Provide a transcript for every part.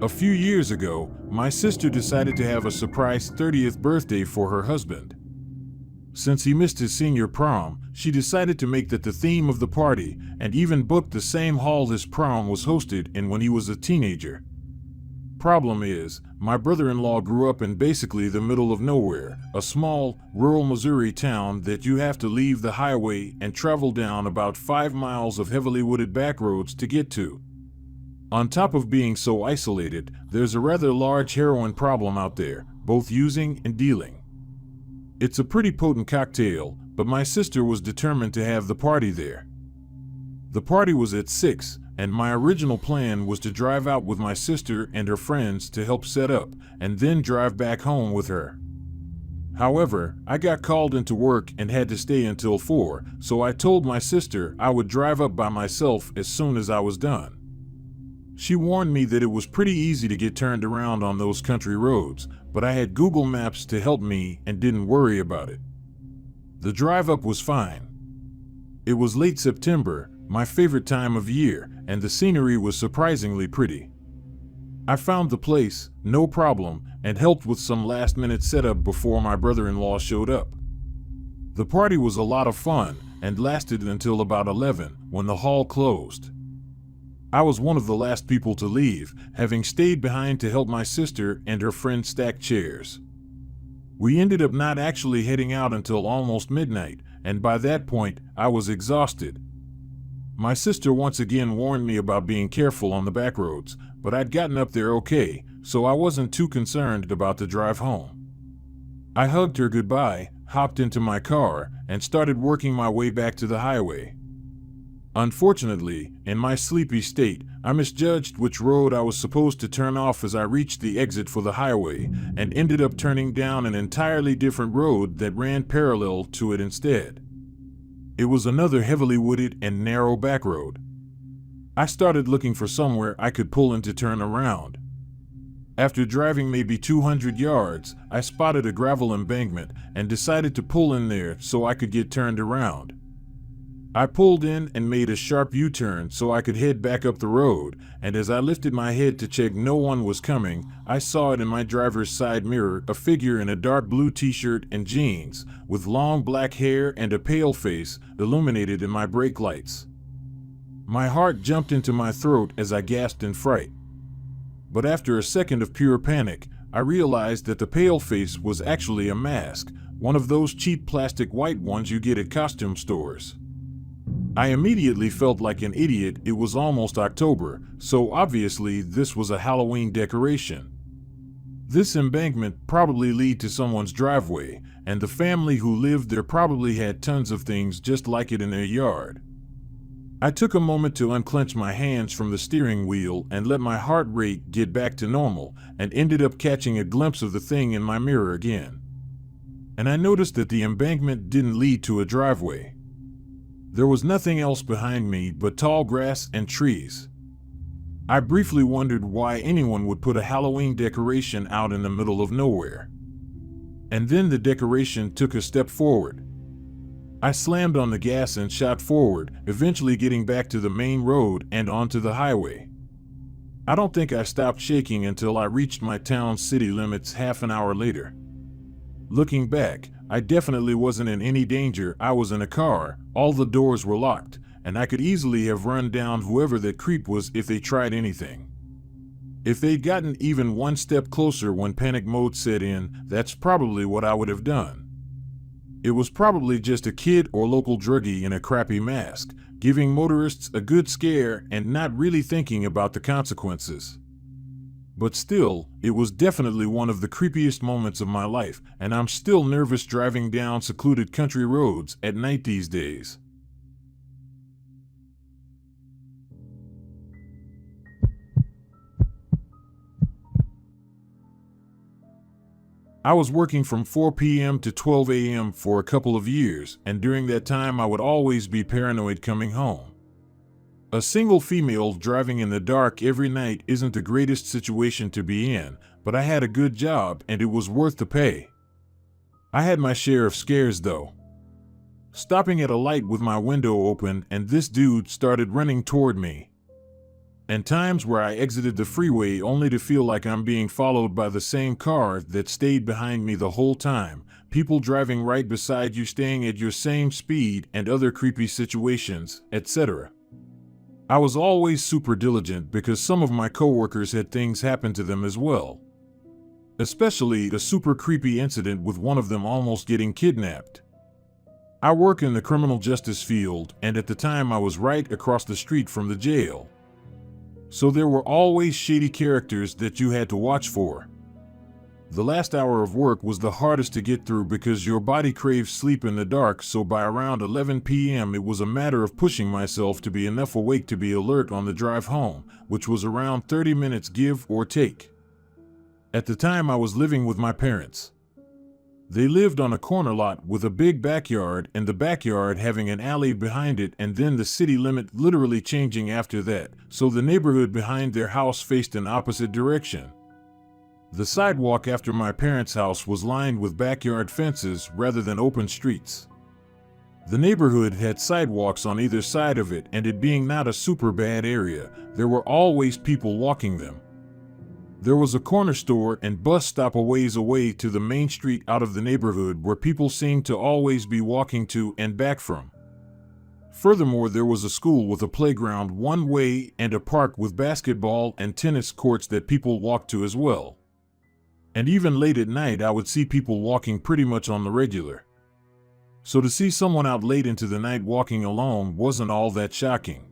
A few years ago, my sister decided to have a surprise 30th birthday for her husband. Since he missed his senior prom, she decided to make that the theme of the party and even booked the same hall his prom was hosted in when he was a teenager. Problem is, my brother-in-law grew up in basically the middle of nowhere, a small, rural Missouri town that you have to leave the highway and travel down about 5 miles of heavily wooded back roads to get to. On top of being so isolated, there's a rather large heroin problem out there, both using and dealing. It's a pretty potent cocktail, but my sister was determined to have the party there. The party was at 6, and my original plan was to drive out with my sister and her friends to help set up, and then drive back home with her. However, I got called into work and had to stay until 4, so I told my sister I would drive up by myself as soon as I was done. She warned me that it was pretty easy to get turned around on those country roads, but I had Google Maps to help me and didn't worry about it. The drive up was fine. It was late September, my favorite time of year, and the scenery was surprisingly pretty. I found the place, no problem, and helped with some last-minute setup before my brother-in-law showed up. The party was a lot of fun and lasted until about 11, when the hall closed. I was one of the last people to leave, having stayed behind to help my sister and her friend stack chairs. We ended up not actually heading out until almost midnight, and by that point, I was exhausted. My sister once again warned me about being careful on the back roads, but I'd gotten up there okay, so I wasn't too concerned about the drive home. I hugged her goodbye, hopped into my car, and started working my way back to the highway. Unfortunately, in my sleepy state, I misjudged which road I was supposed to turn off as I reached the exit for the highway, and ended up turning down an entirely different road that ran parallel to it instead. It was another heavily wooded and narrow back road. I started looking for somewhere I could pull in to turn around. After driving maybe 200 yards, I spotted a gravel embankment and decided to pull in there so I could get turned around. I pulled in and made a sharp U-turn so I could head back up the road, and as I lifted my head to check no one was coming, I saw it in my driver's side mirror, a figure in a dark blue t-shirt and jeans, with long black hair and a pale face, illuminated in my brake lights. My heart jumped into my throat as I gasped in fright. But after a second of pure panic, I realized that the pale face was actually a mask, one of those cheap plastic white ones you get at costume stores. I immediately felt like an idiot. It was almost October, so obviously this was a Halloween decoration. This embankment probably led to someone's driveway, and the family who lived there probably had tons of things just like it in their yard. I took a moment to unclench my hands from the steering wheel and let my heart rate get back to normal, and ended up catching a glimpse of the thing in my mirror again. And I noticed that the embankment didn't lead to a driveway. There was nothing else behind me but tall grass and trees. I briefly wondered why anyone would put a Halloween decoration out in the middle of nowhere. And then the decoration took a step forward. I slammed on the gas and shot forward, eventually getting back to the main road and onto the highway. I don't think I stopped shaking until I reached my town's city limits half an hour later. Looking back, I definitely wasn't in any danger. I was in a car, all the doors were locked, and I could easily have run down whoever that creep was if they tried anything. If they'd gotten even one step closer when panic mode set in, that's probably what I would have done. It was probably just a kid or local druggie in a crappy mask, giving motorists a good scare and not really thinking about the consequences. But still, it was definitely one of the creepiest moments of my life, and I'm still nervous driving down secluded country roads at night these days. I was working from 4 p.m. to 12 a.m. for a couple of years, and during that time I would always be paranoid coming home. A single female driving in the dark every night isn't the greatest situation to be in, but I had a good job and it was worth the pay. I had my share of scares though. Stopping at a light with my window open and this dude started running toward me. and times where I exited the freeway only to feel like I'm being followed by the same car that stayed behind me the whole time, people driving right beside you staying at your same speed, and other creepy situations, etc. I was always super diligent because some of my coworkers had things happen to them as well. Especially a super creepy incident with one of them almost getting kidnapped. I work in the criminal justice field, and at the time I was right across the street from the jail. So there were always shady characters that you had to watch for. The last hour of work was the hardest to get through because your body craves sleep in the dark, so by around 11 p.m. it was a matter of pushing myself to be enough awake to be alert on the drive home, which was around 30 minutes give or take. At the time I was living with my parents. They lived on a corner lot with a big backyard, and the backyard having an alley behind it, and then the city limit literally changing after that, so the neighborhood behind their house faced an opposite direction. The sidewalk after my parents' house was lined with backyard fences rather than open streets. The neighborhood had sidewalks on either side of it, and it being not a super bad area, there were always people walking them. There was a corner store and bus stop a ways away to the main street out of the neighborhood where people seemed to always be walking to and back from. Furthermore, there was a school with a playground one way and a park with basketball and tennis courts that people walked to as well. And even late at night I would see people walking pretty much on the regular. So to see someone out late into the night walking alone wasn't all that shocking.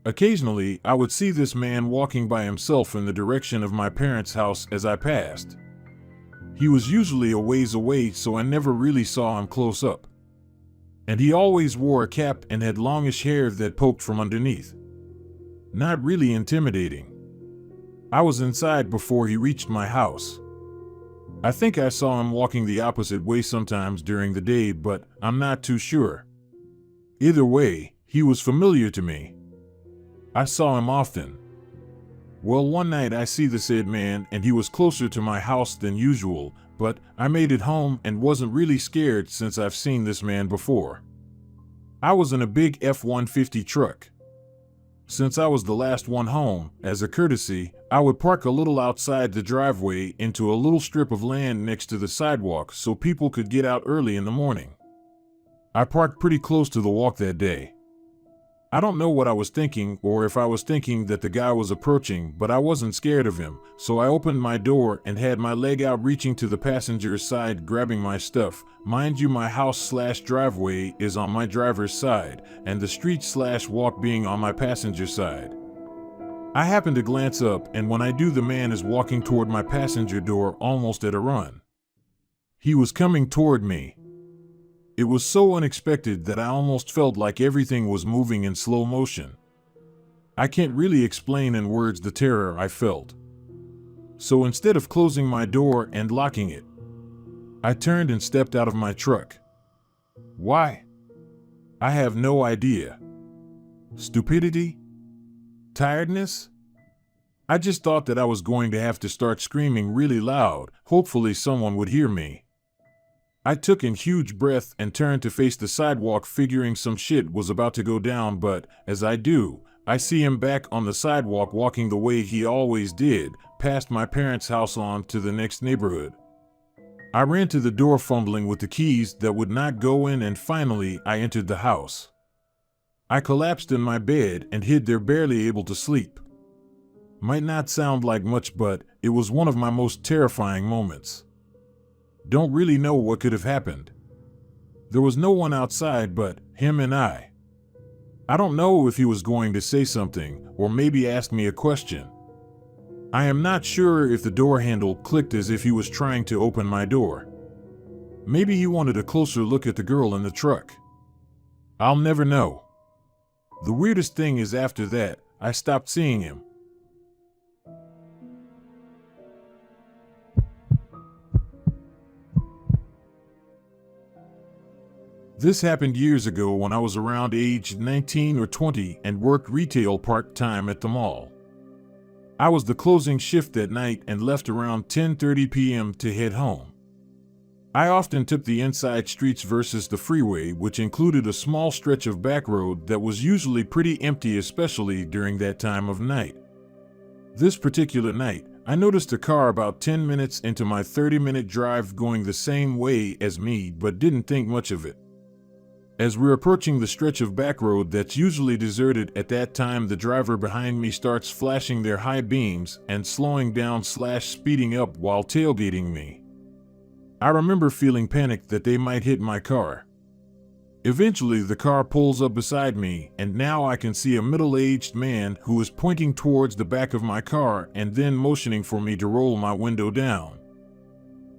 Occasionally, I would see this man walking by himself in the direction of my parents' house as I passed. He was usually a ways away, so I never really saw him close up. And he always wore a cap and had longish hair that poked from underneath. Not really intimidating. I was inside before he reached my house. I think I saw him walking the opposite way sometimes during the day, but I'm not too sure. Either way, he was familiar to me. I saw him often. Well, one night I see the said man, and he was closer to my house than usual, but I made it home and wasn't really scared since I've seen this man before. I was in a big F-150 truck. Since I was the last one home, as a courtesy, I would park a little outside the driveway into a little strip of land next to the sidewalk so people could get out early in the morning. I parked pretty close to the walk that day. I don't know what I was thinking, or if I was thinking that the guy was approaching, but I wasn't scared of him, so I opened my door and had my leg out reaching to the passenger's side grabbing my stuff. Mind you, my house/driveway is on my driver's side, and the street/walk being on my passenger side. I happen to glance up, and when I do, the man is walking toward my passenger door almost at a run. He was coming toward me. It was so unexpected that I almost felt like everything was moving in slow motion. I can't really explain in words the terror I felt. So instead of closing my door and locking it, I turned and stepped out of my truck. Why? I have no idea. Stupidity? Tiredness? I just thought that I was going to have to start screaming really loud. Hopefully someone would hear me. I took in huge breath and turned to face the sidewalk, figuring some shit was about to go down, but as I do, I see him back on the sidewalk walking the way he always did, past my parents' house on to the next neighborhood. I ran to the door fumbling with the keys that would not go in, and finally I entered the house. I collapsed in my bed and hid there, barely able to sleep. Might not sound like much, but it was one of my most terrifying moments. Don't really know what could have happened. There was no one outside but him and I. I don't know if he was going to say something or maybe ask me a question. I am not sure if the door handle clicked as if he was trying to open my door. Maybe he wanted a closer look at the girl in the truck. I'll never know. The weirdest thing is, after that, I stopped seeing him. This happened years ago when I was around age 19 or 20 and worked retail part-time at the mall. I was the closing shift that night and left around 10:30 p.m. to head home. I often took the inside streets versus the freeway, which included a small stretch of back road that was usually pretty empty, especially during that time of night. This particular night, I noticed a car about 10 minutes into my 30-minute drive going the same way as me, but didn't think much of it. As we're approaching the stretch of back road that's usually deserted at that time, the driver behind me starts flashing their high beams and slowing down / speeding up while tailgating me. I remember feeling panicked that they might hit my car. Eventually, the car pulls up beside me, and now I can see a middle-aged man who is pointing towards the back of my car and then motioning for me to roll my window down.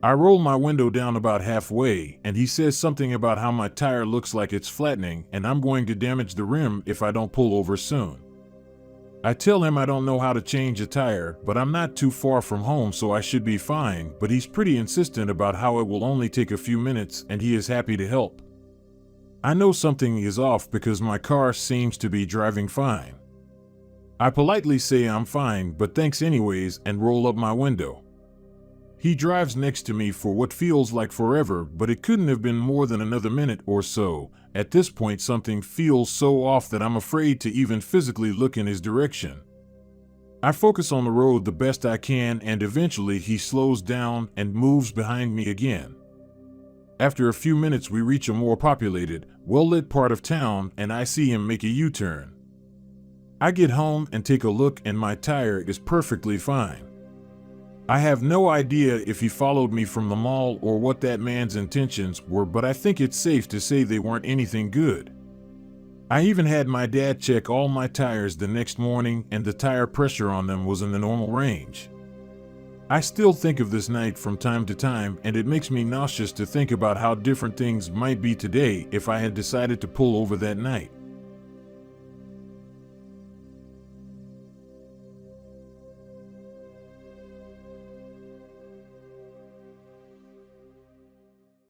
I roll my window down about halfway, and he says something about how my tire looks like it's flattening and I'm going to damage the rim if I don't pull over soon. I tell him I don't know how to change a tire, but I'm not too far from home, so I should be fine, but he's pretty insistent about how it will only take a few minutes and he is happy to help. I know something is off because my car seems to be driving fine. I politely say I'm fine, but thanks anyways, and roll up my window. He drives next to me for what feels like forever, but it couldn't have been more than another minute or so. At this point, something feels so off that I'm afraid to even physically look in his direction. I focus on the road the best I can, and eventually he slows down and moves behind me again. After a few minutes, we reach a more populated, well-lit part of town, and I see him make a U-turn. I get home and take a look, and my tire is perfectly fine. I have no idea if he followed me from the mall or what that man's intentions were, but I think it's safe to say they weren't anything good. I even had my dad check all my tires the next morning, and the tire pressure on them was in the normal range. I still think of this night from time to time, and it makes me nauseous to think about how different things might be today if I had decided to pull over that night.